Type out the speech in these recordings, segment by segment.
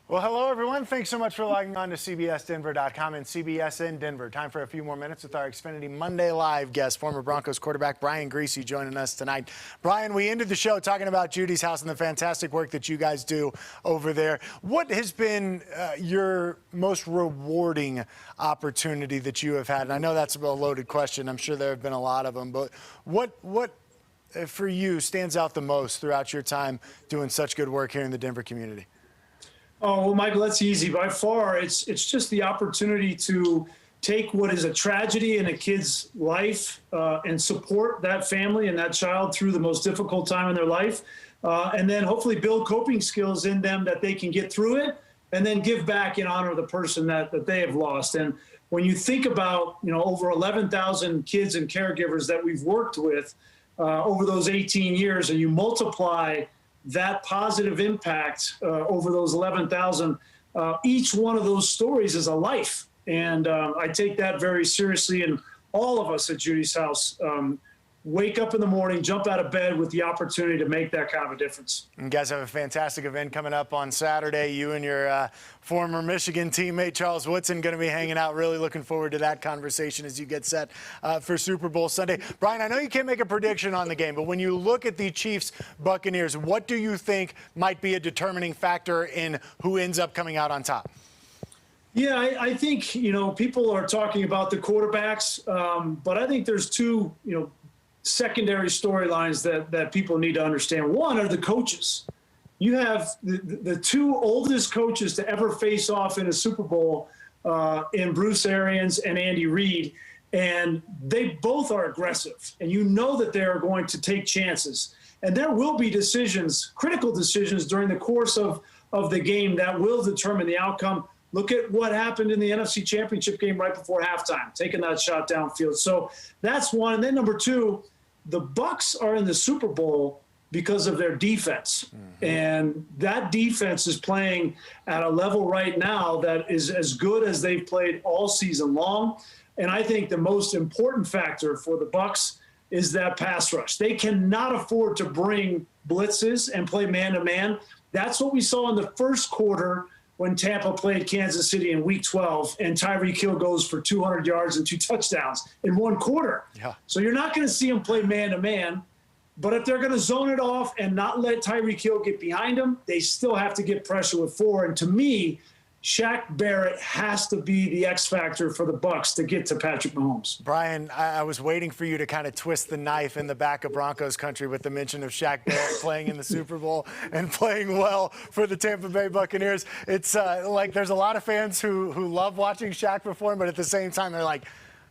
Well, hello, everyone. Thanks so much for logging on to CBSDenver.com and CBS in Denver. Time for a few more minutes with our Xfinity Monday Live guest, former Broncos quarterback Brian Griese, joining us tonight. Brian, we ended the show talking about Judy's house and the fantastic work that you guys do over there. What has been your most rewarding opportunity that you have had? And I know that's a loaded question. I'm sure there have been a lot of them. But what for you stands out the most throughout your time doing such good work here in the Denver community? Oh, well, Michael, that's easy. By far, it's just the opportunity to take what is a tragedy in a kid's life and support that family and that child through the most difficult time in their life, and then hopefully build coping skills in them that they can get through it and then give back in honor of the person that they have lost. And when you think about, over 11,000 kids and caregivers that we've worked with over those 18 years, and you multiply that positive impact over those 11,000, each one of those stories is a life. And I take that very seriously. And all of us at Judy's house wake up in the morning, jump out of bed with the opportunity to make that kind of a difference. You guys have a fantastic event coming up on Saturday. You and your former Michigan teammate Charles Woodson going to be hanging out. Really looking forward to that conversation as you get set for Super Bowl Sunday. Brian, I know you can't make a prediction on the game, but when you look at the Chiefs-Buccaneers, what do you think might be a determining factor in who ends up coming out on top? Yeah, I think, people are talking about the quarterbacks, but I think there's two, secondary storylines that people need to understand. One are the coaches. You have the two oldest coaches to ever face off in a Super Bowl in Bruce Arians and Andy Reid, and they both are aggressive, and you know that they are going to take chances. And there will be decisions, critical decisions during the course of the game that will determine the outcome. Look at what happened in the NFC Championship game right before halftime, taking that shot downfield. So that's one. And then number two, the Bucs are in the Super Bowl because of their defense. Mm-hmm. And that defense is playing at a level right now that is as good as they've played all season long. And I think the most important factor for the Bucs is that pass rush. They cannot afford to bring blitzes and play man-to-man. That's what we saw in the first quarter when Tampa played Kansas City in Week 12, and Tyreek Hill goes for 200 yards and 2 touchdowns in one quarter. Yeah. So you're not going to see him play man-to-man, but if they're going to zone it off and not let Tyreek Hill get behind him, they still have to get pressure with 4. And to me, Shaq Barrett has to be the X factor for the Bucs to get to Patrick Mahomes. Brian, I was waiting for you to kind of twist the knife in the back of Broncos country with the mention of Shaq Barrett playing in the Super Bowl and playing well for the Tampa Bay Buccaneers. It's like there's a lot of fans who love watching Shaq perform, but at the same time they're like,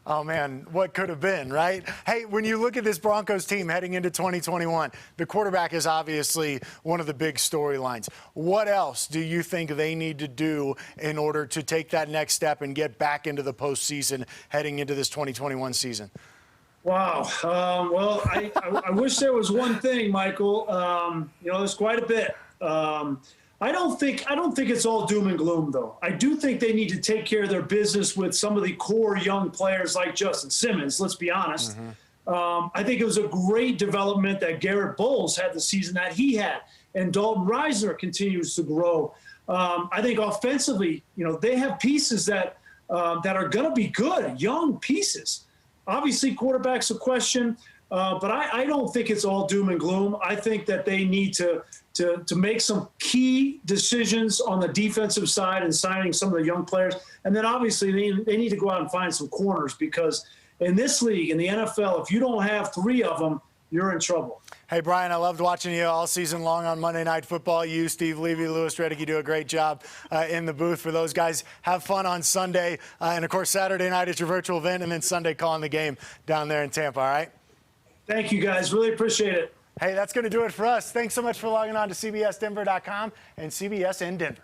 oh, man, what could have been, right? Hey, when you look at this Broncos team heading into 2021, the quarterback is obviously one of the big storylines. What else do you think they need to do in order to take that next step and get back into the postseason heading into this 2021 season? Wow. Well, I wish there was one thing, Michael. There's quite a bit. I don't think it's all doom and gloom, though. I do think they need to take care of their business with some of the core young players like Justin Simmons, let's be honest. Mm-hmm. I think it was a great development that Garrett Bowles had the season that he had, and Dalton Risner continues to grow. I think offensively, they have pieces that are going to be good, young pieces. Obviously, quarterback's a question. But I don't think it's all doom and gloom. I think that they need to make some key decisions on the defensive side and signing some of the young players. And then obviously they need to go out and find some corners, because in this league, in the NFL, if you don't have 3 of them, you're in trouble. Hey, Brian, I loved watching you all season long on Monday Night Football. You, Steve Levy, Louis Riddick, you do a great job in the booth for those guys. Have fun on Sunday. And, of course, Saturday night is your virtual event, and then Sunday calling the game down there in Tampa, all right? Thank you, guys. Really appreciate it. Hey, that's going to do it for us. Thanks so much for logging on to CBSDenver.com and CBS in Denver.